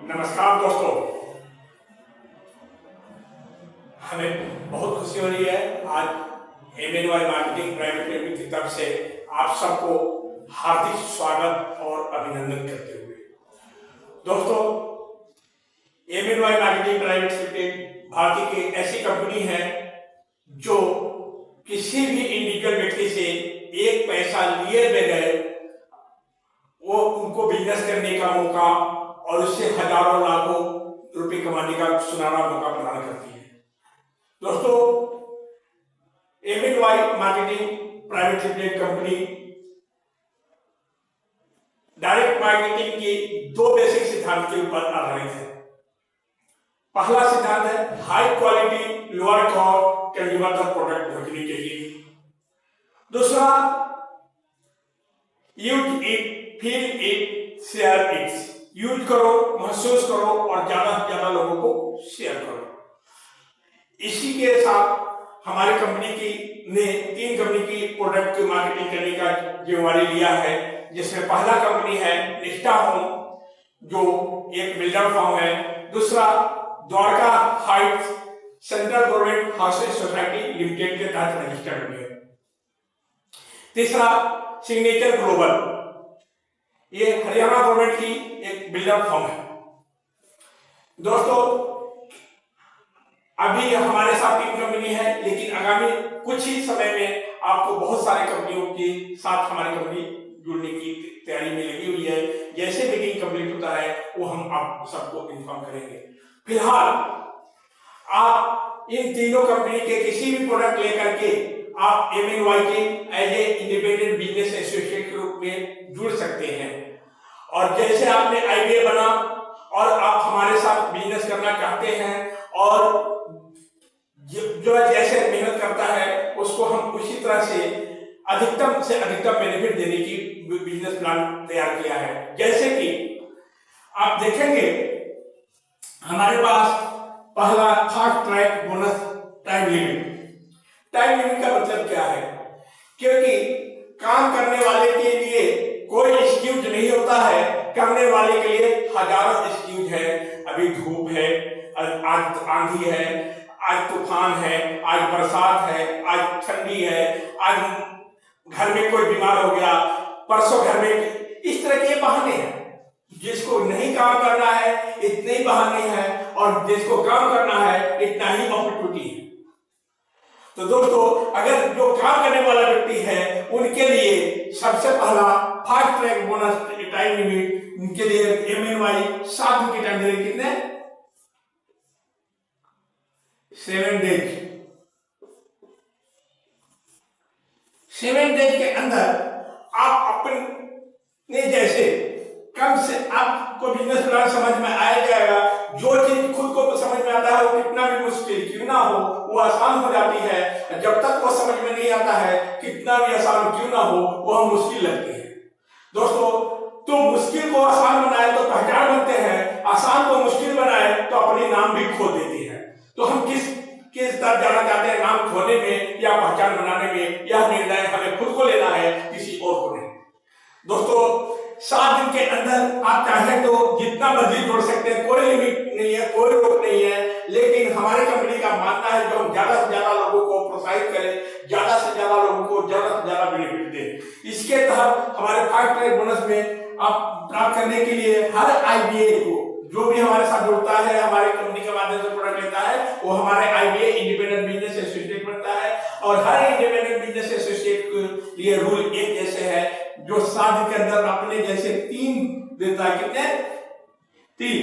नमस्कार दोस्तों, हमें बहुत खुशी हो रही है आज MNY मार्केटिंग प्राइवेट लिमिटेड की तरफ से आप सबको हार्दिक स्वागत और अभिनंदन करते हुए। दोस्तों, MNY मार्केटिंग प्राइवेट लिमिटेड भारतीय की ऐसी कंपनी है जो किसी भी इंडिविजुअल व्यक्ति से एक पैसा लिए बगैर वो उनको बिजनेस करने का मौका और उससे हजारों लाखों रुपए कमाने का सुनहरा मौका प्रदान करती है। दोस्तों, MNY marketing private limited company direct marketing की दो बेसिक सिद्धांत के ऊपर आधारित है। पहला सिद्धांत है high quality lower cost consumer तक प्रोडक्ट पहुंचने के लिए। दूसरा, use it, feel it, share it. Use करो, महसूस करो और ज्यादा से ज्यादा लोगों को शेयर करो। इसी के साथ हमारी कंपनी ने 3 कंपनी की प्रोडक्ट की मार्केटिंग करने का जिम्मेवारी लिया है, जिसमें पहला कंपनी है निष्ठा होम जो एक बिल्डर फर्म है। दूसरा, Dwarka Heights central government housing society limited के तहत रजिस्टर्ड है। तीसरा, सिग्नेचर ग्लोबल, ये हरियाणा गवर्नमेंट की एक बिल्डर फर्म है। दोस्तों, अभी हमारे साथ 3 कंपनी है, लेकिन आगामी कुछ ही समय में आपको बहुत सारे कंपनियों के साथ हमारी कंपनी जुड़ने की तैयारी में लगी हुई है। जैसे मीटिंग कंप्लीट होता है वो हम आप सबको इन्फॉर्म करेंगे। फिलहाल आप इन तीनों कंपनी के किसी भी प्रोडक्ट लेकर के आप MNY के as a independent business associate के रूप में जुड़ सकते हैं। और जैसे आपने IBA बना और आप हमारे साथ बिजनेस करना चाहते हैं और जो जैसे मेहनत करता है उसको हम उसी तरह से अधिकतम बेनिफिट देने की बिजनेस प्लान तैयार किया है। जैसे कि आप देखेंगे हमारे पास पहला fast track bonus time limit. Time limit का मतलब क्या है? क्योंकि काम करने वाले के लिए कोई एक्सक्यूज नहीं होता है, करने वाले के लिए हजारों एक्सक्यूज है। अभी धूप है, आज आंधी है, आज तूफान है, आज बरसात है, आज ठंडी है, आज घर में कोई बीमार हो गया, परसों घर में, इस तरह के बहाने हैं। जिसको नहीं काम करना है इतने ही बहाने हैं और जिसको काम करना है इतना ही अपॉर्चुनिटी है। तो दोस्तों, अगर जो काम करने वाला व्यक्ति है उनके लिए सबसे पहला fast track bonus time limit, उनके लिए MNY 7 दिन की टाइम लिमिट कितने 7 डेज। 7 डेज के अंदर आप अपने जैसे कम से आपको बिजनेस प्लान समझ में आ जाएगा। जो चीज खुद को समझ में आता है वो कितना भी मुश्किल क्यों ना हो वो आसान हो जाती है। जब तक वो समझ में नहीं आता है कितना भी आसान क्यों ना हो वो हम मुश्किल लगती है। दोस्तों, तो मुश्किल को आसान बनाए तो पहचान बनते हैं, आसान को मुश्किल बनाए तो अपनी नाम भी खो देती है। तो हम किस तरफ जाना चाहते हैं, नाम खोने में या पहचान बनाने में? यह निर्णय हमें खुद को लेना है, किसी और को नहीं। दोस्तों, 7 दिन के अंदर आप चाहें तो जितना मर्जी जोड़ सकते हैं, कोई लिमिट नहीं है, कोई रोक नहीं है। लेकिन हमारी कंपनी का मानना है जो हम ज्यादा से ज्यादा लोगों को प्रोत्साहित करें, ज्यादा से ज्यादा लोगों को ज्यादा से ज्यादा बेनिफिट दें। इसके तहत हमारे फास्ट ट्रैक बोनस में आप प्राप्त करने के लिए हर IBA को जो भी हमारे साथ जुड़ता है, हमारी कंपनी के माध्यम से प्रोडक्ट लेता है, वो हमारे IBA इंडिपेंडेंट बिजनेस एसोसिएट बनता है। और हर इंडिपेंडेंट बिजनेस एसोसिएट के लिए रूल एक जैसे है, जो 7 दिन के अंदर अपने जैसे 3 देता है। कितने 3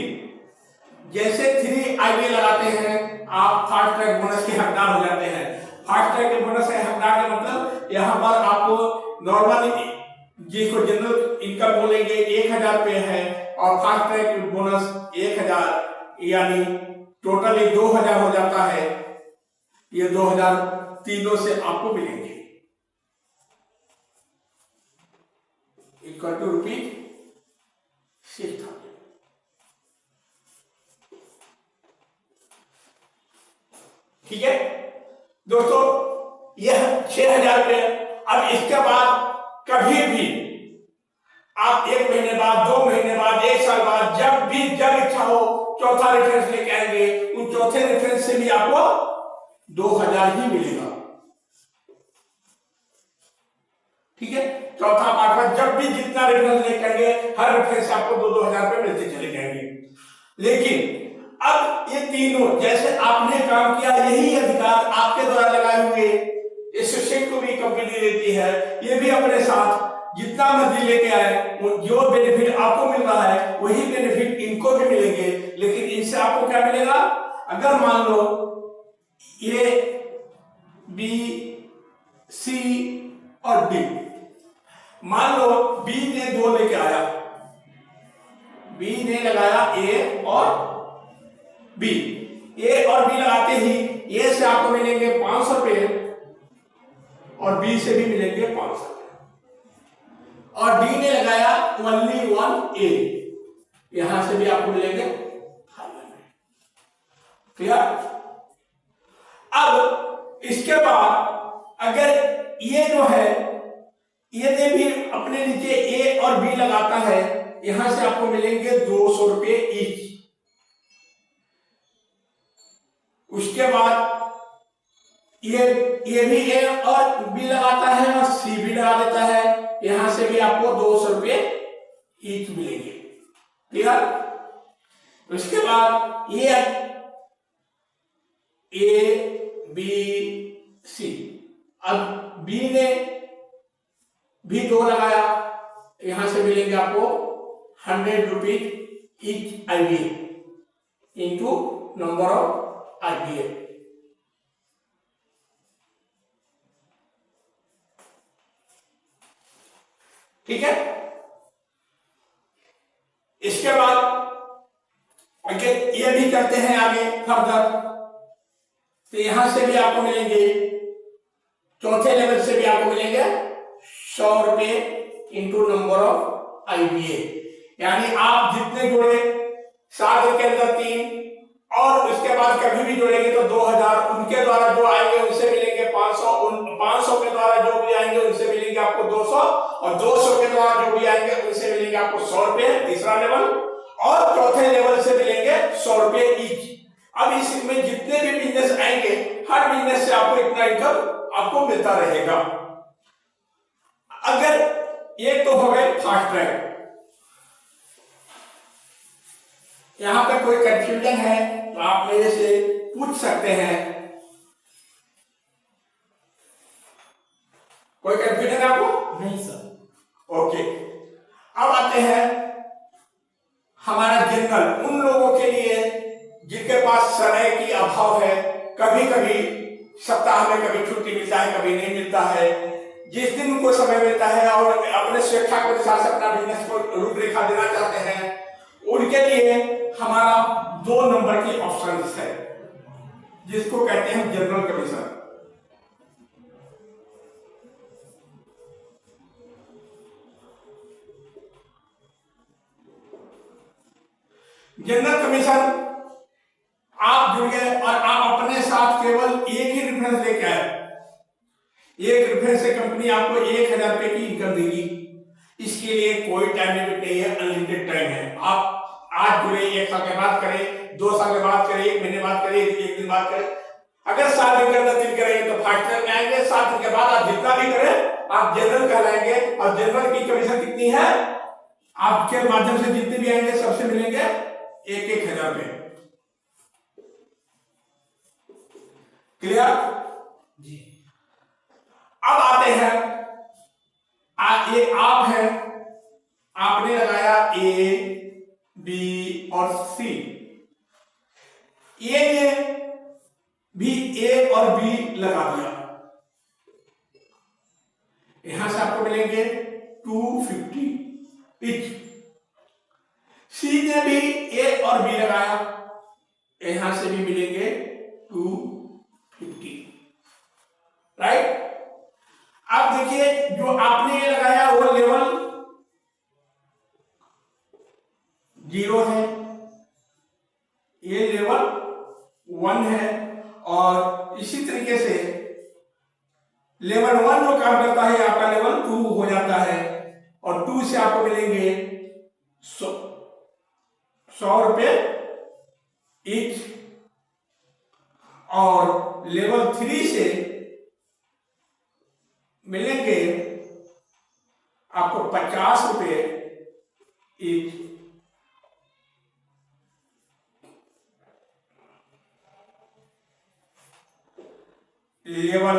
जैसे 3 IBA लगाते हैं आप फास्ट ट्रैक बोनस के हकदार हो जाते हैं। फास्ट ट्रैक बोनस के हकदार का मतलब यहाँ पर आपको नॉर्मल जिसको जनरल इनकम बोलेंगे 1000 रुपए है और फास्ट ट्रैक बोनस 1000 यानी टोटली 2000 हो जाता है। ये 2000 तीनों से आपको मिलेंगे इक्वल टू ₹6,000। ठीक है दोस्तों, यह 6000 रुपये। अब इसके बाद कभी भी आप 1 महीने बाद, 2 महीने बाद, 1 साल बाद, जब इच्छा हो चौथा रेफरेंस लेके आएंगे, उन चौथे रेफरेंस से भी आपको 2000 ही मिलेगा। ठीक है, चौथा पांचवा जब भी जितना रेफरेंस लेके आएंगे, हर रेफरेंस से आपको 2-2000 रुपए मिलते चले जाएंगे। लेकिन अब ये तीनों, जैसे आपने काम किया, यही अधिकार आपके द्वारा लगाए हुए एसोसिएट को भी कंपनी देती है। ये भी अपने साथ जितना मर्जी लेके आए, जो बेनिफिट आपको मिल रहा है वही बेनिफिट इनको भी मिलेंगे। लेकिन इनसे आपको क्या मिलेगा? अगर मान लो ए, बी, सी और डी, मान लो बी ने 2 लेके आया, बी ने लगाया ए और बी, ए और बी लगाते ही ए से आपको मिलेंगे 500 रुपए और बी से भी मिलेंगे 500 रुपए, और डी ने लगाया ओनली 1 ए, यहां से भी आपको मिलेंगे 500। क्लियर? अब इसके बाद अगर ये जो है, ये ने भी अपने नीचे ए और बी लगाता है, यहां से आपको मिलेंगे 200 रुपए ईच। उसके बाद ये भी ए और बी लगाता है और सी भी लगा देता है, यहां से भी आपको 200 रुपए ईच मिलेंगे। क्लियर? उसके बाद ये ए बी सी, अब बी ने भी 2 लगाया, यहां से मिलेंगे आपको 100 rupees each IBA into number of IBA. ठीक है? इसके बाद अगर ये भी करते हैं आगे फर्दर, तो यहां से भी आपको मिलेंगे, चौथे लेवल से भी आपको मिलेंगे 100 रुपए इंटू नंबर ऑफ आईबीए। यानी आप जितने जुड़े, साल के अंदर 3, और उसके बाद कभी भी जुड़ेंगे तो 2000, उनके द्वारा जो आएंगे उनसे मिलेंगे 500, उन 500 के द्वारा जो भी आएंगे उनसे मिलेंगे आपको 200, और 200 के द्वारा जो भी आएंगे उनसे मिलेंगे आपको 100 रुपए तीसरा लेवल, और चौथे लेवल से मिलेंगे 100 रुपए ईच। अब इसमें जितने भी बिजनेस आएंगे, हर बिजनेस से आपको इतना इनकम आपको मिलता रहेगा। अगर ये तो हो गए फास्ट ट्रैक, यहां पे कोई कंफ्यूजन है तो आप मेरे से पूछ सकते हैं। कोई कंफ्यूजन है आपको? नहीं सर। ओके, अब आते हैं हमारा जनरल, उन लोगों के लिए जिनके पास समय की अभाव है, कभी कभी सप्ताह में कभी छुट्टी मिलता है, कभी नहीं मिलता है, जिस दिन उनको समय मिलता है और अपने स्वेच्छा के अनुसार से अपना बिजनेस को रूपरेखा देना चाहते हैं, उनके लिए हमारा 2 नंबर की ऑप्शन है, जिसको कहते हैं जनरल कमीशन। जनरल कमीशन आप जुड़ गए और आप अपने साथ केवल एक ही रेफरेंस लेके आए, एक रेफरेंस से कंपनी आपको 1000 रुपए की इनकम देगी। इसके लिए कोई टाइम लिमिट नहीं है, अनलिमिटेड टाइम है। आप आज जुड़े, 1 साल के बाद करें, 2 साल के बाद करें, 1 महीने बाद करें, 1 दिन बाद करें। अगर 7 दिन के अंदर दिन करेंगे तो फास्ट ट्रैक में आएंगे, 7 दिन के बाद आप जितना भी करें आप जनरल कहलाएंगे। और जनरल की कमीशन कितनी है? आपके माध्यम से जितने भी आएंगे सबसे मिलेंगे 1-1000 रुपए। क्लियर जी? अब आते हैं, ये आप हैं, आपने लगाया ए बी और सी, ए ने भी ए और बी लगा दिया, यहां से आपको मिलेंगे 250 ईच। सी ने भी ए और बी लगाया, यहां से भी मिलेंगे 250। राइट? अब देखिए, जो आपने ये लगाया वो लेवल 0 है, ये लेवल 1 है, और इसी तरीके से लेवल 1 जो काम करता है आपका लेवल 2 हो जाता है, और 2 से आपको मिलेंगे 100 रुपये ईच, और लेवल 3 से मिलेंगे आपको 50 रुपये ईच। लेवल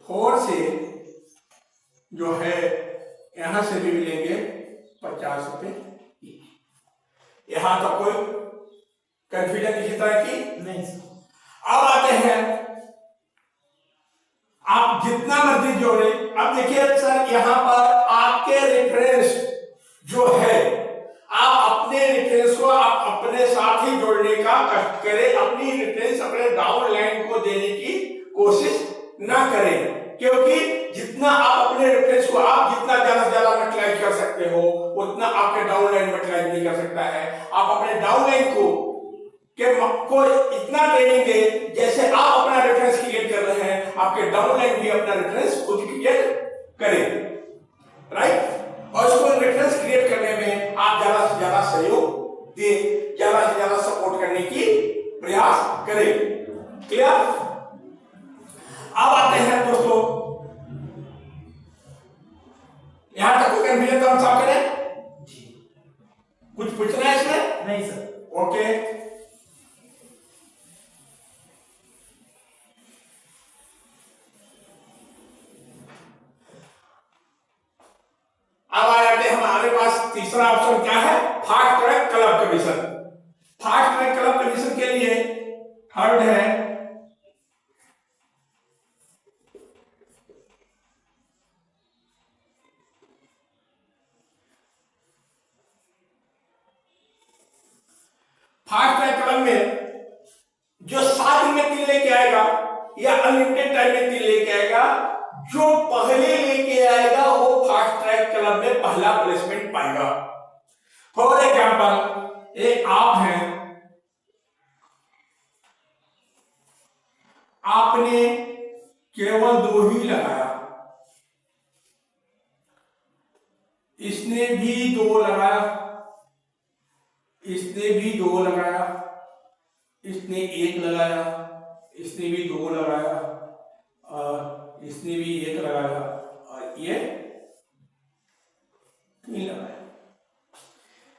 4 से जो है यहां से भी मिलेंगे 50 रुपये ईच। यहां तक कोई कंफ्यूजन किसी तरह की नहीं। अब आते हैं, आप जितना मर्जी जोड़े। अब देखिए सर, यहां पर आपके रेफरेंस जो है, आप अपने रेफरेंस को आप अपने साथ ही जोड़ने का कष्ट करें, अपनी रेफरेंस अपने डाउनलाइन को देने की कोशिश ना करें, क्योंकि जितना आप अपने रेफरेंस को आप जितना ज्यादा से ज्यादा मल्टीप्लाई कर सकते हो, उतना आपके डाउनलाइन मल्टीप्लाई नहीं कर सकता है। आप अपने डाउनलाइन को इतना ट्रेनिंग दे, जैसे आप अपना रेफरेंस क्रिएट कर रहे हैं, आपके डाउनलाइन भी अपना रेफरेंस खुद क्रिएट करें, राइट। और इसको रेफरेंस क्रिएट करने में आप ज्यादा से ज्यादा सहयोग दे, ज्यादा से ज्यादा सपोर्ट करने की प्रयास करें। क्लियर? अब आते हैं दोस्तों, यहां तक कोई कंफ्यूजन तो हम सॉल्व करें? कुछ पूछना है इसमें? नहीं सर। ओके, अब आ जाते हैं हमारे पास तीसरा ऑप्शन क्या है, fast track club commission. Fast track club commission के लिए थर्ड है फास्ट ट्रैक क्लब में जो 7 दिन में 3 लेके आएगा या अनलिमिटेड टाइम में 3 लेके आएगा, जो पहले लेके आएगा वो फास्ट ट्रैक क्लब में पहला प्लेसमेंट पाएगा। फॉर एग्जाम्पल, एक आप हैं, आपने केवल 2 ही लगाया, इसने भी 2 लगाया, इसने भी 2 लगाया, इसने 1 लगाया, इसने भी 2 लगाया, और इसने भी 1 लगाया, और ये 3 लगाया।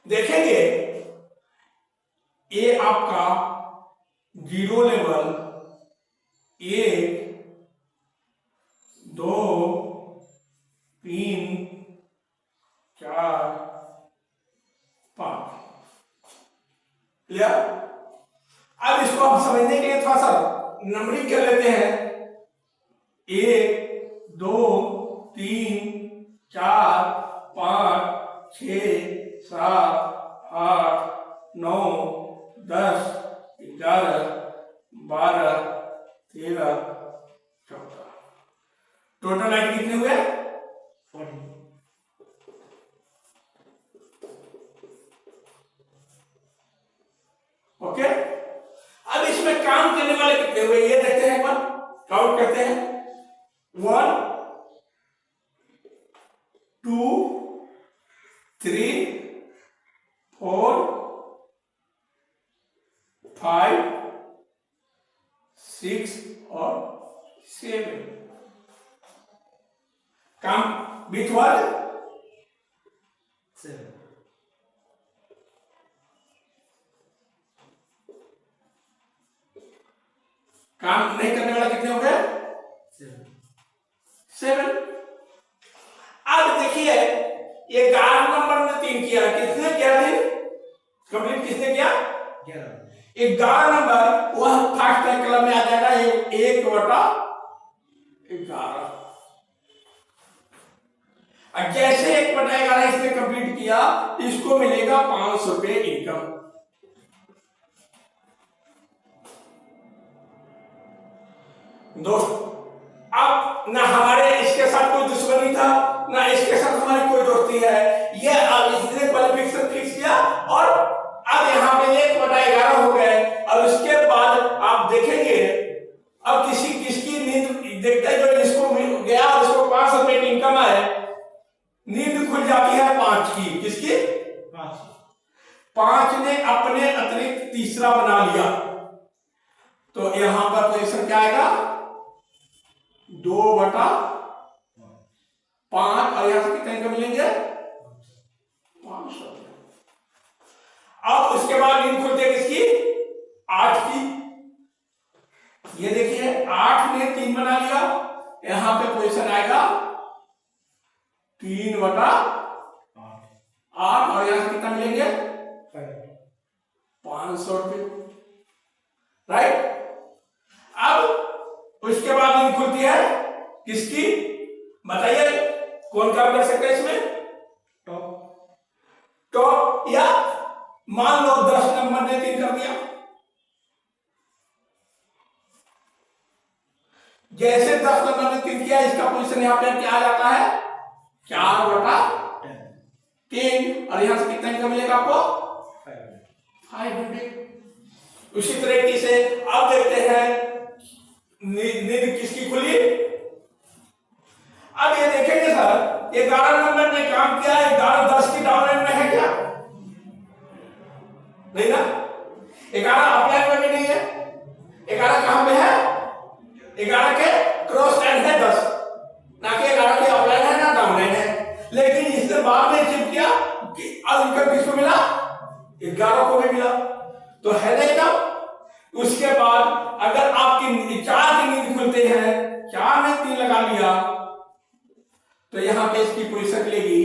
देखेंगे ये आपका 0 लेवल 1 2 3 4 5। क्लियर? अब इसको हम समझने के लिए थोड़ा सा नंबरिंग कर लेते हैं। 1 2 3 4 5 6 7 8 9 10 11 12 13 14। टोटल आइटम कितने हुए? 40। ओके, अब इसमें काम करने वाले कितने हुए ये देखते हैं, एक बार काउंट करते हैं। 1 2 3 4 5 6 और 7। काम बीच हुआ 7। काम नहीं करने वाला कितने हो गए? 7। अब देखिए ये 11 नंबर में 3 किया, किसने किया थी कंप्लीट, किसने किया? 11 नंबर वह फास्ट ट्रैक क्लब में आ जाएगा 1/11। जैसे 1/11 इसने कंप्लीट किया, इसको मिलेगा 500 रुपए इनकम। दोस्त, अब ना हमारे इसके साथ कोई दुश्मनी था, ना इसके साथ हमारी कोई दोस्ती है। ये अब इसने क्वालिफिकेशन फिक्स किया और अब यहाँ पे 1/11 हो गए। अब इसके बाद आप देखेंगे, अब किसकी नींद देखते हैं, जो इसको गया और इसको 500 रुपए की इनकम है, नींद खुल जाती है। 5 ने अपने अतिरिक्त तीसरा बना लिया, तो यहां पर पोजीशन क्या आएगा 2/5 और यहां से कितने अंक मिलेंगे 500। अब उसके बाद नींद खुलती है किसकी 8 की। ये देखिए 8 ने 3 बना लिया, यहां पे पोजीशन आएगा 3/8 और यहां से कितना मिलेंगे 500 रुपये, राइट। अब उसके बाद नींद खुलती है किसकी बताइए, कौन काम कर सकते हैं इसमें टॉप, या मान लो 10 नंबर ने 3 कर दिया, जैसे 10 नंबर ने 3 किया इसका पोजीशन यहां पे क्या आ जाता है 4/3 और यहां से कितना इनका मिलेगा आपको 500। उसी तरीके से अब देखते हैं नींद किसकी खुली। अब ये देखेंगे सर 11 नंबर ने काम किया, 11-10 की डाउनलाइन में है क्या नहीं ना, 11 अपलाइन में भी नहीं है, 11 कहां पे है 11 के क्रॉस लाइन है 10, ना कि 11 के अपलाइन है ना डाउनलाइन है। लेकिन इसने बाद में चेक किया कि इनकम किसको मिला 11 को भी मिला, तो है नहीं ना। उसके बाद अगर आपकी 4 की नींद खुलते हैं, 4 में 3 लगा लिया, तो यहां पे इसकी पोजीशन लेगी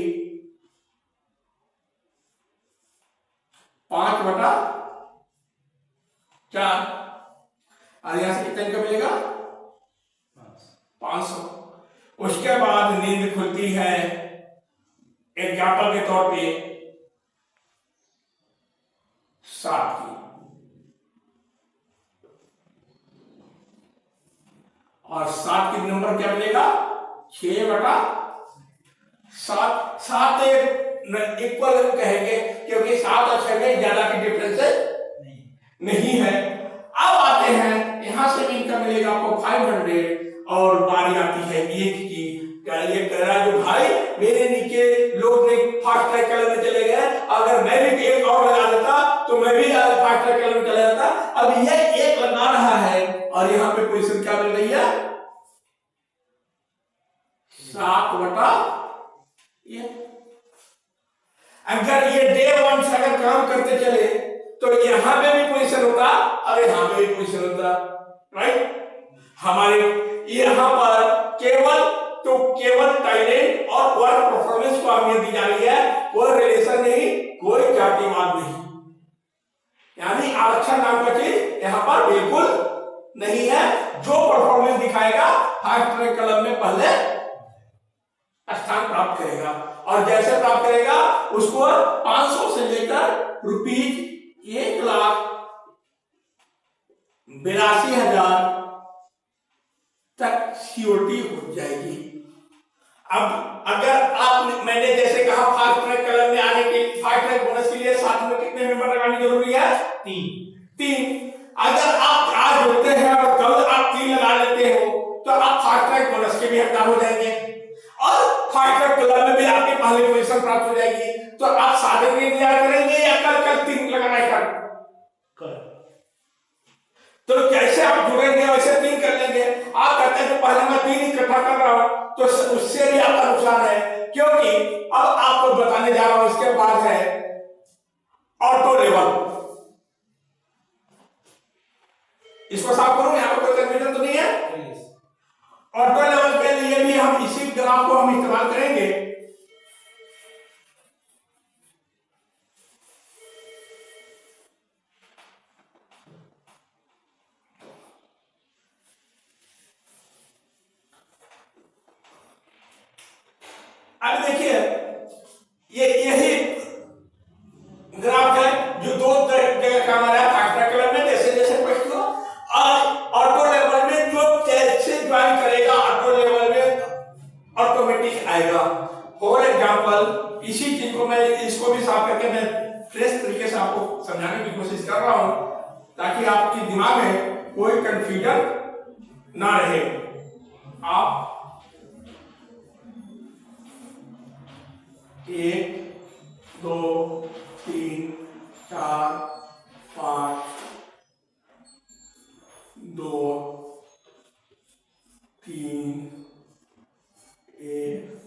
5/4 और यहां से कितने का मिलेगा 500। उसके बाद नींद खुलती है एग्जाम्पल के तौर पे 7 की, और 7 की नंबर क्या मिलेगा 6/7। 7 इक्वल कहेंगे क्योंकि 7 और 6 में ज्यादा की डिफरेंस नहीं है। अब आते हैं यहां से भी इनका मिलेगा आपको 500 और बारी आती है 1 की। ये कह रहा है जो भाई मेरे नीचे लोग ने फास्ट ट्रैक कलर में चले गए, अगर मैं भी एक और लगा देता तो मैं भी फास्ट ट्रैक कलर में चला जाता। अब ये 1 लगा रहा है और यहां पे पोजीशन क्या मिल रही है 7/1। अगर ये डे 1 से अगर काम करते चले तो यहां पे भी पोजीशन होता और यहां पे भी पोजीशन होता, राइट। हमारे यहां पर केवल टैलेंट और वर्क परफॉर्मेंस को अहमियत दी जा रही है, कोई रिलेशन नहीं, कोई जातिवाद नहीं, यानी आरक्षण नाम का चीज यहां पर बिल्कुल नहीं है। जो परफॉर्मेंस दिखाएगा फास्ट ट्रैक क्लब में पहले स्थान प्राप्त करेगा, और जैसे प्राप्त करेगा उसको 500 से लेकर ₹1,82,000 तक सीओटी हो जाएगी। अब अगर आप मैंने जैसे कहा फास्ट ट्रैक क्लब में आने के फास्ट ट्रैक बोनस के लिए साथ में कितने मेंबर लगाने की जरूरी है 3। अगर आप आज होते हैं और कल आप 3 लगा लेते हो तो आप फास्ट ट्रैक बोनस के भी हकदार हो जाएंगे और फास्ट ट्रैक क्लब में भी आपकी पहली पोजीशन प्राप्त हो जाएगी। तो आप सादे में इंतजार करेंगे या कल 3 लगाना स्टार्ट कर, तो कैसे आप जुड़ेंगे वैसे 3 कर लेंगे। आप कहते हैं कि पहले मैं 3 इकट्ठा कर रहा हूं तो उससे भी आपका नुकसान है, क्योंकि अब आपको बताने जा रहा हूं इसके बाद है ऑटो लेवल। इसको साफ करूं, यहां पर कोई कंफ्यूजन तो नहीं है। ऑटो लेवल के लिए भी हम इसी ग्राफ को हम इस्तेमाल करेंगे। अब देखिए यही ग्राफ है जो 2 जगह काम आ रहा है फास्ट ट्रैक क्लब में। जैसे जैसे क्वेश्चन और ऑटो लेवल में जो जैसे ज्वाइन करेगा ऑटो लेवल में ऑटोमेटिक आएगा। फॉर एग्जांपल इसी चीज को मैं इसको भी साफ करके मैं फ्रेश तरीके से आपको समझाने की कोशिश कर रहा हूं ताकि आपके दिमाग में कोई कंफ्यूजन ना रहे। आप 1 2 3 4 5 2 3 1।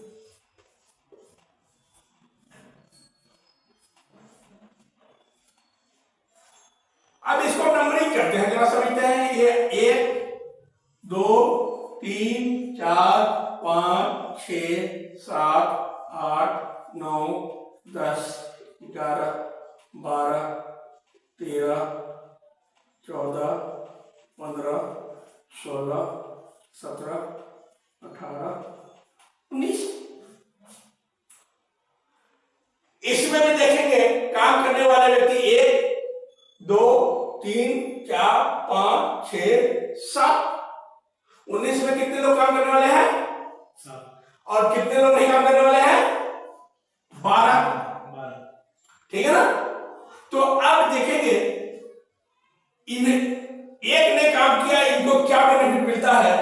अब इसको नंबरिंग करते हैं, जरा समझते हैं। ये 1 2 3 4 5 6 7 8 9 10 11 12 13 14 15 16 17 18 19। इसमें भी देखेंगे काम करने वाले व्यक्ति 1 2 3 4 5 6 7। 19 में कितने लोग काम करने वाले हैं? 7। और कितने लोग नहीं काम करने वाले हैं? 12। ठीक है ना। तो अब देखेंगे इन एक ने काम किया, इनको क्या बेनिफिट मिलता है?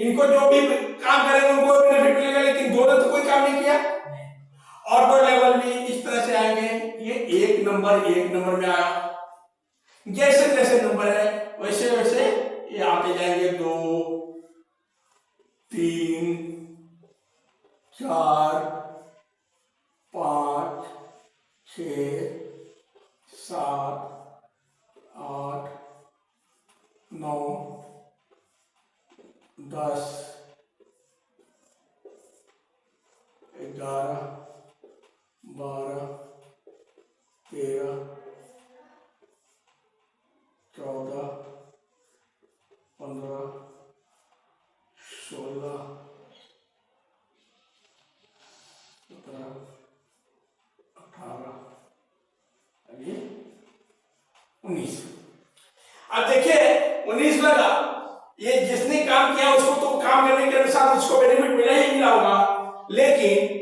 इनको जो भी काम करेंगे उनको बेनिफिट मिलेगा, लेकिन दो ने तो कोई काम नहीं किया। और दो लेवल भी इस तरह से आएंगे। ये एक नंबर में आया, जैसे जैसे नंबर है वैसे वैसे ये आते जाएंगे। 2 3 4 5 6 7 8 9 10 11 12 13 14 15 16 17 18 19। अब देखिए 19 लगा, ये जिसने काम किया उसको तो काम करने के अनुसार उसको बेनिफिट मिला ही मिला होगा, लेकिन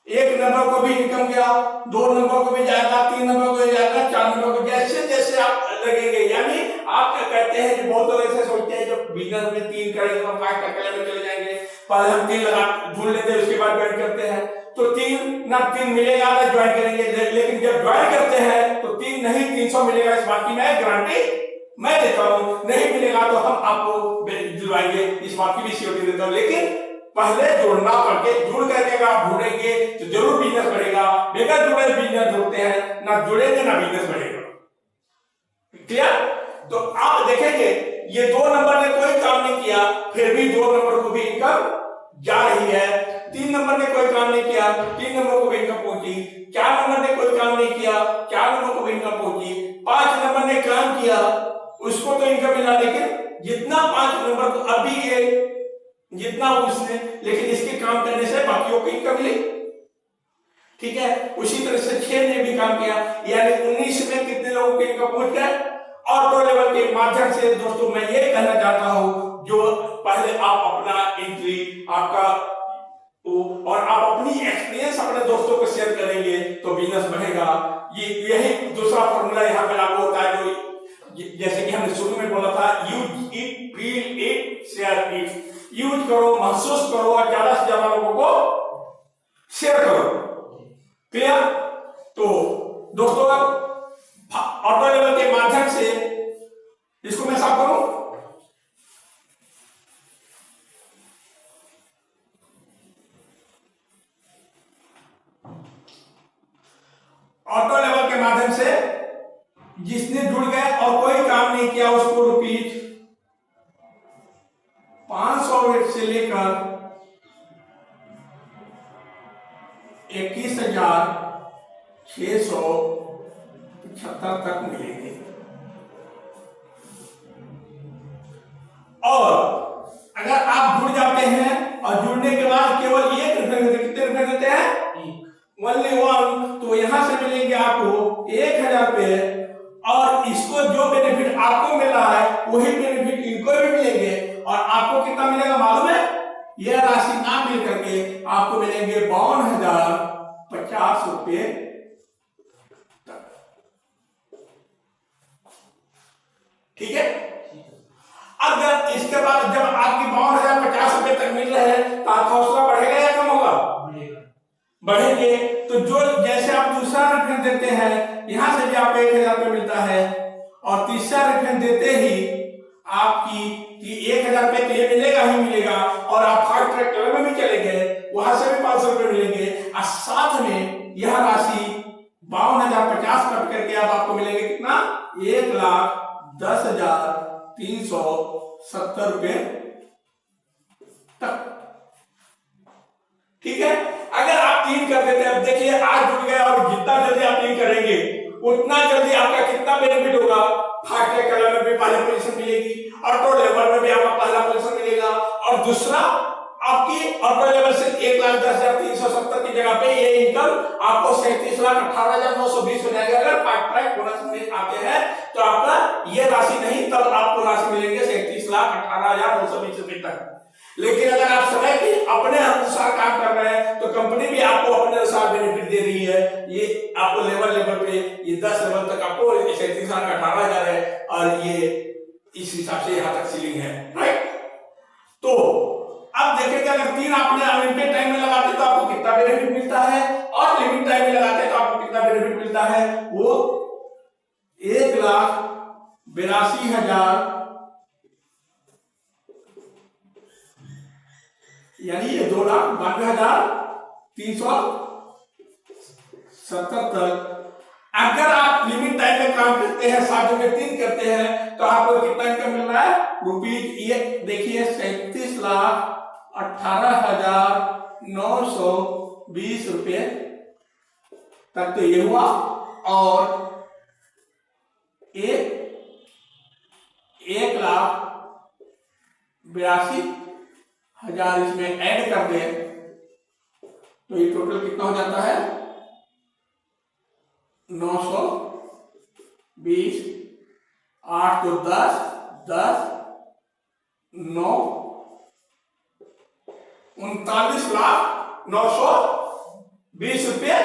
एक नंबर को भी इनकम गया, 2 नंबर को भी जाएगा, 3 नंबर को भी जाएगा, 4 नंबर को, जैसे जैसे आप लगेंगे। यानी आप क्या कहते हैं कि बहुत लोग ऐसे सोचते हैं जब बिजनेस में 3 करेंगे तो 5 टक्के में चले जाएंगे, पहले हम 3 लगा ढूंढ लेते हैं उसके बाद ज्वाइन करते हैं, तो 3 मिलेगा ना ज्वाइन करेंगे। लेकिन जब ज्वाइन करते हैं तो 3 नहीं 300 मिलेगा, इस बात की मैं गारंटी मैं देता हूं। नहीं मिलेगा तो हम आपको दिलवाएंगे, इस बात की भी सिक्योरिटी देता हूं। लेकिन पहले जुड़ना पड़के, जुड़ करके अगर आप जुड़ेंगे तो जरूर बिजनेस बढ़ेगा। बेकार जुड़े बिजनेस जुड़ते हैं, ना जुड़ेंगे ना बिजनेस बढ़ेगा। क्लियर? तो आप देखेंगे ये 2 नंबर ने कोई काम नहीं किया, फिर भी 2 नंबर को भी इनकम जा रही है। 3 नंबर ने कोई काम नहीं किया, 3 नंबर को भी इनकम पहुंची। 4 नंबर ने कोई काम नहीं किया, 4 नंबर को भी इनकम पहुंची। 5 नंबर ने काम किया, उसको तो इनकम मिला, लेकिन जितना 5 नंबर को अभी ये जितना उसने, लेकिन इसके काम करने से बाकियों को इनकम मिली। ठीक है, उसी तरह से 6 ने भी काम किया, यानी 19 में कितने लोगों के इनकम पहुंच गए। और 2 लेवल के माध्यम से दोस्तों मैं ये कहना चाहता हूं, जो पहले आप अपना एंट्री आपका और आप अपनी एक्सपीरियंस अपने दोस्तों को शेयर करेंगे तो बिजनेस बढ़ेगा। यही दूसरा फॉर्मूला यहाँ पे लागू होता है, जो जैसे कि हमने शुरू में बोला था, use it, feel it, share it. Use करो, महसूस करो और ज्यादा से ज्यादा लोगों को शेयर करो। क्लियर? तो दोस्तों ऑटो लेवल के माध्यम से इसको मैं साफ करूं। ऑटो लेवल के माध्यम से जिसने जुड़ गए और कोई काम नहीं किया उसको रुपीज 500 से लेकर 21,675 तक मिलेंगे। और अगर आप जुड़ जाते हैं और जुड़ने के बाद केवल 1 रुपए देते, कितने रुपए देते हैं? ओनली 1। तो यहां से मिलेंगे आपको 1000 रुपए, और इसको जो बेनिफिट आपको मिला है वही बेनिफिट इनको भी मिलेंगे। और आपको कितना मिलेगा मालूम है? यह राशि ना मिल करके आपको मिलेंगे 52,050 रुपए तक। ठीक है? अगर इसके बाद जब आपकी 52,050 रुपए तक मिल रहे हैं तो आपका हौसला बढ़ेगा या कम होगा? बढ़ेंगे। तो तो जो जैसे आप दूसरा रेफरेंस देते हैं, यहां से भी आपको 1000 रुपये मिलता है, और तीसरा रेफरेंस देते ही आपकी 1000 रुपये तो ये मिलेगा ही मिलेगा, और आप फास्ट ट्रैक क्लब में भी चले गए, वहां से भी 500 रुपये मिलेंगे, और साथ में यह राशि 52,050 कट करके अब आपको मिलेंगे कितना, 1,10,370 रुपये तक। ठीक है, अगर आप 3 कर देते हैं, अब देखिए आज जुड़ गए, और जितना जल्दी आप 3 करेंगे उतना जल्दी आपका कितना बेनिफिट होगा, फास्ट ट्रैक क्लब में भी पहला पोजीशन मिलेगी, ऑटो लेवल में भी आपका पहला पोजीशन मिलेगा, और दूसरा आपकी ऑटो लेवल से 1,10,370 की जगह पे ये इनकम आपको 37,18,920 हो जाएगा। अगर फास्ट ट्रैक बोनस में आते हैं तो आपका ये राशि नहीं, तब आपको राशि मिलेंगे 37,18,920 रुपए तक। लेकिन अगर आप समय की अपने अनुसार काम कर रहे हैं तो कंपनी भी आपको अपने अनुसार बेनिफिट दे रही है। ये आपको लेवल पे ये 10 लेवल तक आपको 37,18,000 है, और ये इस हिसाब से यहां तक सीलिंग है, राइट। तो अब देखेंगे अगर 3 आपने अनलिमिटेड टाइम में लगाते तो आपको कितना बेनिफिट मिलता है, और लिमिट टाइम में लगाते तो आपको कितना बेनिफिट मिलता है। वो 1,82,000 यानी ये 2,92,370 तक। अगर आप लिमिट टाइम में काम करते हैं, 7 में 3 करते हैं, तो आपको कितना इनकम मिल रहा है रुपीज, ये देखिए 37,18,920 रुपये तक तो ये हुआ, और 1,82,000 इसमें ऐड कर दे तो ये टोटल कितना हो जाता है 920, 8 तो 10, 10, 9, 39,920 रुपये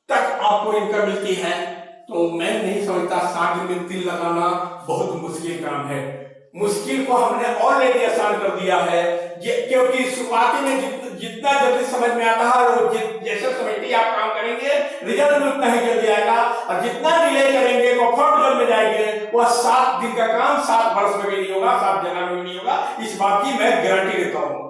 तक आपको इनकम मिलती है। तो मैं नहीं समझता 7 दिन में 3 लगाना बहुत मुश्किल काम है। मुश्किल को हमने ऑलरेडी आसान कर दिया है, क्योंकि शुरुआती में जितना जल्दी समझ में आता है, वो जैसे समझते आप काम करेंगे रिजल्ट भी उतना ही जल्दी आएगा, और जितना डिले करेंगे कंफर्ट जोन में जाएंगे, वह 7 दिन का काम 7 वर्ष में भी नहीं होगा, 7 जगह में भी नहीं होगा। इस बात की मैं गारंटी देता हूं।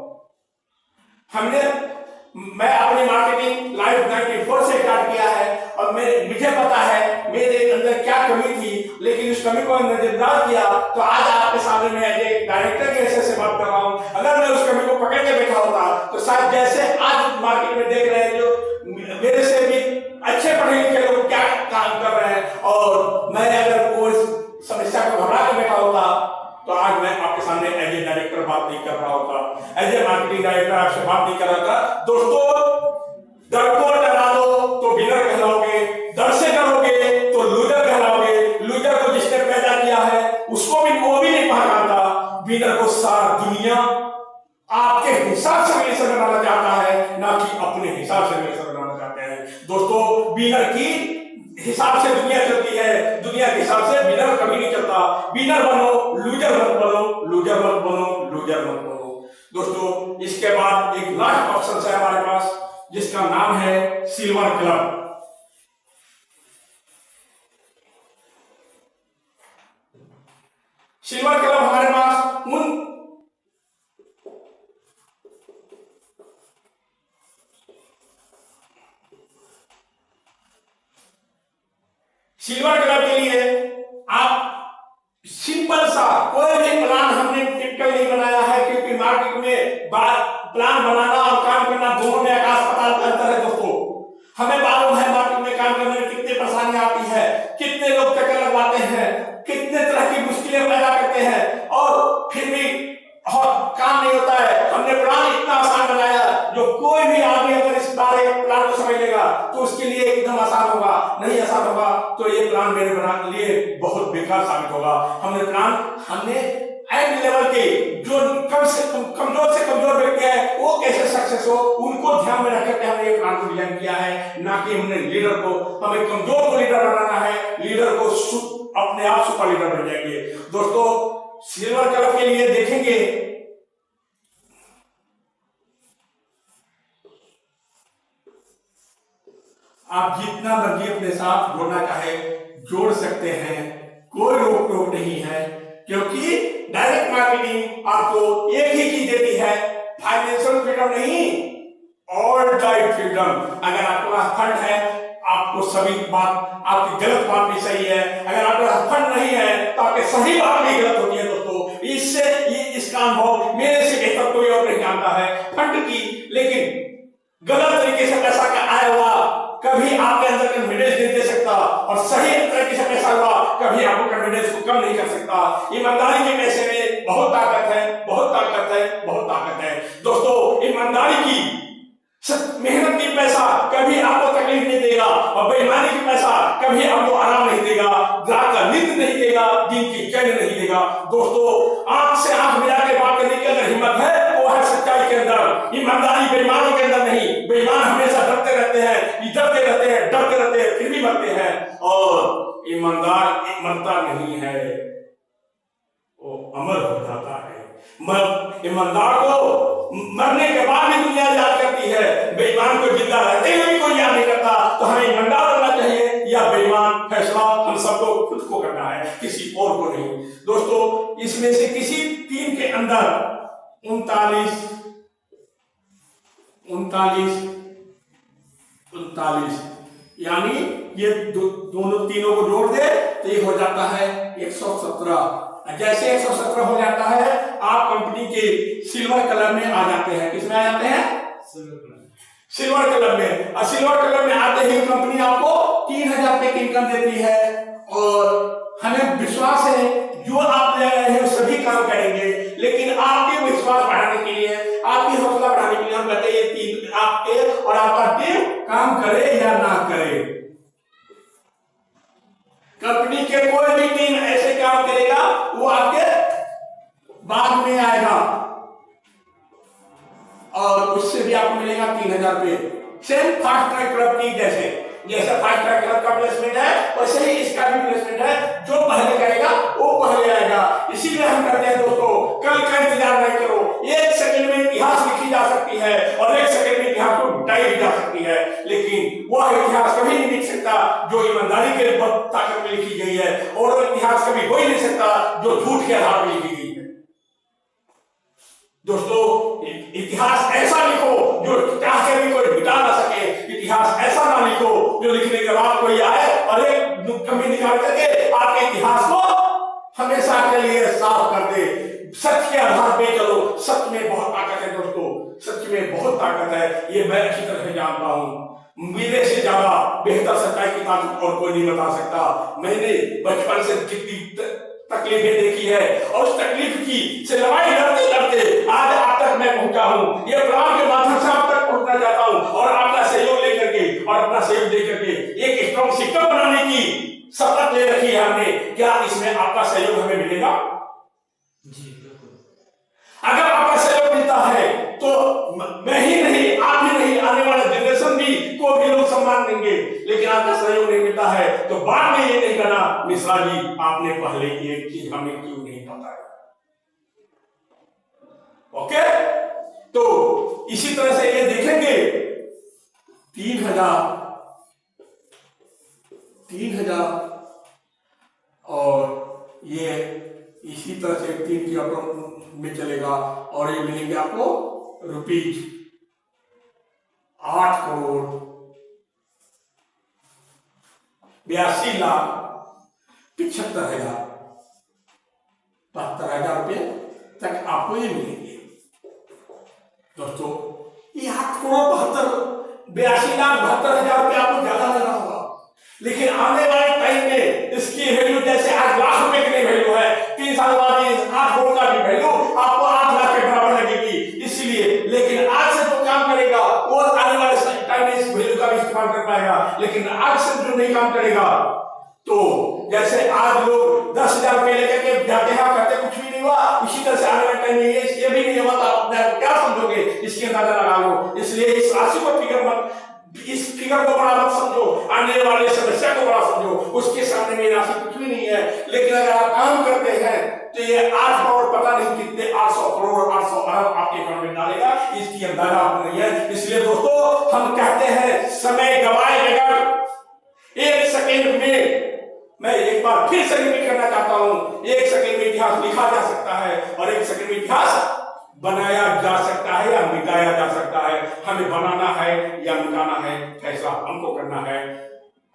मैं अपनी मार्केटिंग लाइफ 94 से स्टार्ट किया है, और मुझे पता है मेरे अंदर क्या कमी थी, लेकिन उस कमी को नजरअंदाज किया तो आज आपके सामने मैं एक डायरेक्टर के हिस्से से बात कर रहा हूं। अगर मैं उस कमी को पकड़ के बैठा होता तो शायद जैसे आज मार्केट में देख रहे हैं जो मेरे से भी अच्छे पढ़े लिखे लोग क्या काम कर रहे हैं, और मैं अगर वो समस्या को घबरा के बैठा होता तो आज मैं आपके सामने एज ए डायरेक्टर बात नहीं कर रहा होता, एज ए मार्केटिंग डायरेक्टर आपसे बात नहीं कर रहा था। दोस्तों, डर को डरा दो तो विनर कहलाओगे, डर से डरोगे तो लूजर कहलाओगे। लूजर को जिसने पैदा किया है उसको भी वो भी नहीं पहचानता। विनर को सारा दुनिया आपके हिसाब से रिलेशन बनाना चाहता है, ना कि अपने हिसाब से रिलेशन बनाना चाहते हैं। दोस्तों, विनर की हिसाब से दुनिया चलती है, दुनिया के हिसाब से विनर कभी नहीं चलता। विनर बनो, लूजर मत बनो, लूजर मत बनो, लूजर मत बनो। दोस्तों, इसके बाद एक लास्ट ऑप्शन है हमारे पास, जिसका नाम है सिल्वर क्लब। सिल्वर क्लब हमारे पास सिल्वर क्लब के लिए आप सिंपल सा कोई भी प्लान हमने टिपिकल नहीं बनाया है, क्योंकि मार्केट में प्लान बनाना और काम करना दोनों में आकाश पाताल का अंतर है। दोस्तों, हमें मालूम है मार्केट में काम करने में कितनी परेशानी आती है, कितने लोग चक्कर लगवाते हैं, कितने तरह की मुश्किलें पैदा करते हैं, और फिर भी काम नहीं होता है। हमने प्लान इतना आसान बनाया जो कोई भी आदमी अगर इस बारे प्लान को समझ लेगा तो उसके लिए एकदम आसान होगा। नहीं आसान होगा तो ये प्लान मेरे लिए बहुत बेकार साबित होगा। हमने एंड लेवल के जो कमजोर से कमजोर व्यक्ति है वो कैसे सक्सेस हो, उनको ध्यान में रखकर हमने ये प्लान को डिजाइन किया है, ना कि हमने लीडर को, हमें कमजोर को लीडर बनाना है, लीडर को अपने आप सुपर लीडर बन जाएंगे। दोस्तों, सिल्वर क्लब के लिए देखेंगे आप जितना मर्जी अपने साथ जोड़ना चाहे जोड़ सकते हैं, कोई रोक टोक नहीं है, क्योंकि डायरेक्ट मार्केटिंग आपको एक ही चीज देती है, फाइनेंशियल फ्रीडम नहीं, ऑल टाइम फ्रीडम। अगर आपके पास फंड है, आपको सभी बात, आपकी गलत बात भी सही है, अगर आपके पास फंड नहीं है तो आपकी सही बात भी गलत होती है। दोस्तों इससे इसका अनुभव मेरे से बेहतर कोई और नहीं जानता है फंड की। लेकिन गलत तरीके से पैसा का आया हुआ कभी आपके अंदर कॉन्फिडेंस नहीं दे सकता, और सही तरीके से पैसा हुआ कभी आपको कॉन्फिडेंस को कम नहीं कर सकता। ईमानदारी के पैसे में बहुत ताकत है, बहुत ताकत है, बहुत ताकत है। दोस्तों ईमानदारी की, मेहनत की पैसा कभी आपको तकलीफ नहीं देगा, और बेईमानी की पैसा कभी आपको आराम नहीं देगा, रात का नींद नहीं देगा, दिन की चैन नहीं देगा। दोस्तों आंख से आंख मिला के बात करने की अगर हिम्मत है, वो है सच्चाई के अंदर, ईमानदारी बेईमानों के अंदर नहीं। बेईमान हमेशा डरते रहते हैं, डरते रहते हैं, डरते रहते हैं, फिर भी मरते हैं, और ईमानदार मरता नहीं है, वो अमर हो जाता है। ईमानदार को मरने के बाद भी दुनिया याद करती है, बेईमान को जिंदा रहते हुए भी कोई याद नहीं करता। तो हमें ईमानदार होना चाहिए, या बेईमान फैसला हम सबको खुद को करना है, किसी और को नहीं। दोस्तों इसमें से किसी तीन के अंदर 39 यानी ये दोनों तीनों को जोड़ दे तो ये हो जाता है 117। जैसे 117 हो जाता है, आप कंपनी के सिल्वर कलर में आ जाते हैं। किसमें आ जाते हैं? सिल्वर कलर में। और सिल्वर कलर में आते ही कंपनी आपको 3000 रुपए की इनकम देती है, और हमें विश्वास है जो आप ले रहे हैं सभी काम करेंगे। लेकिन आपके विश्वास बढ़ाने के लिए, आपकी हौसला बढ़ाने के लिए हम कहते हैं ये तीन आपके और आपका टीम काम करे या ना करे। कंपनी के कोई भी टीम ऐसे काम करेगा वो आपके बाद में आएगा, और उससे भी आपको मिलेगा 3000 रुपए। सेम फास्ट ट्रैक क्लब की जैसे फास्ट ट्रैक क्लब का प्लेसमेंट है, वैसे ही इसका भी प्लेसमेंट है। जो पहले करेगा वो पहले आएगा। इसीलिए हम कहते हैं दोस्तों, कल का इंतजार नहीं करो। 1 सेकंड में इतिहास लिखी जा सकती है, और 1 सेकंड में इतिहास को मिटाई भी जा सकती है, लेकिन वह इतिहास कभी नहीं लिख सकता जो ईमानदारी के ताकत में लिखी गई है, और वो इतिहास कभी हो ही नहीं सकता जो झूठ के आधार पर लिखी गई है। दोस्तों इतिहास ऐसा लिखो जो चाह के भी कोई मिटा ना सके। इतिहास ऐसा ना लिखो जो लिखने के बाद कोई आए और एक कमी निकाल करके आपके इतिहास को हमेशा के लिए साफ कर दे। सच के आधार पे चलो। सच में बहुत ताकत है दोस्तों, सच में बहुत ताकत है, ये मैं अच्छी तरह से जानता हूं। मेरे से ज्यादा बेहतर सच्चाई की ताकत और कोई नहीं बता सकता। मैंने बचपन से जितनी तकलीफें देखी है, और उस तकलीफ की से लड़ाई लड़ते लड़ते आज आप तक मैं पहुंचा हूं। ये प्रोग्राम के माध्यम से आप तक पहुंचना चाहता हूं, और आपका सहयोग लेकर के और अपना सहयोग देकर के एक स्ट्रॉन्ग सिस्टम बनाने की शपथ ले रखी है हमने। क्या इसमें आपका सहयोग हमें मिलेगा? जी बिल्कुल। अगर आपका सहयोग मिलता है तो मैं ही नहीं, आप ही नहीं, आने वाला जनरेशन भी को भी लोग सम्मान देंगे। लेकिन आपका सहयोग नहीं मिलता है तो बाद में ये नहीं कहना मिश्रा जी आपने पहले ये चीज हमें क्यों नहीं बताया। ओके, तो इसी तरह से ये देखेंगे 3000 और ये इसी तरह से 3 की अकाउंट में चलेगा, और ये मिलेंगे आपको रुपीज 8 करोड़ 82,75,000 72,000 रुपये तक आपको ये मिलेंगे। दोस्तों ये 8 करोड़ 82,72,000 रुपये आपको ज्यादा लग रहा होगा, लेकिन आने वाले टाइम में इसकी वैल्यू जैसे 8 लाख रुपए की वैल्यू है, 3 साल बाद 8 करोड़ का भी वैल्यू आपको 8 लाख के बराबर लगेगी। इसलिए लेकिन आज से जो काम करेगा वो आने वाले टाइम में इस वैल्यू का भी इस्तेमाल कर पाएगा। लेकिन आज से जो नहीं काम करेगा, तो जैसे आज लोग 10,000 रुपए लेकर के जाते हैं करते कुछ भी नहीं हुआ, उसी तरह से आने वाले टाइम में ये भी नहीं हुआ तो आप क्या समझोगे, इसकी अंदाजा लगा लो। इसलिए इस राशि को इस फिगर को बड़ा मत समझो, आने वाले समस्या को बड़ा समझो। उसके सामने में राशि कुछ भी नहीं है। लेकिन अगर आप काम करते हैं तो ये 8 करोड़ पता नहीं कितने 800 करोड़ 800 अरब आपके अकाउंट में डालेगा, इसकी अंदाजा आपको नहीं है। इसलिए दोस्तों हम कहते हैं समय गवाए बगैर 1 सेकंड में, मैं एक बार फिर से रिपीट करना चाहता हूं, 1 सेकंड में इतिहास लिखा जा सकता है और 1 सेकंड में इतिहास बनाया जा सकता है या मिटाया जा सकता है। हमें बनाना है या मिटाना है, फैसला हमको करना है।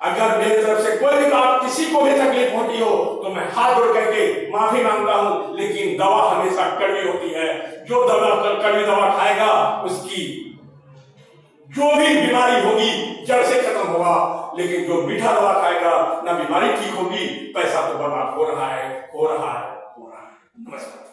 अगर मेरी तरफ से कोई भी बात किसी को भी तकलीफ होती हो तो मैं हाथ जोड़ करके माफी मांगता हूं, लेकिन दवा हमेशा कड़वी होती है। जो दवा कड़वी दवा खाएगा उसकी जो भी बीमारी होगी जड़ से खत्म होगा, लेकिन जो मीठा दवा खाएगा ना बीमारी ठीक होगी, पैसा तो बर्बाद हो रहा है। नमस्कार।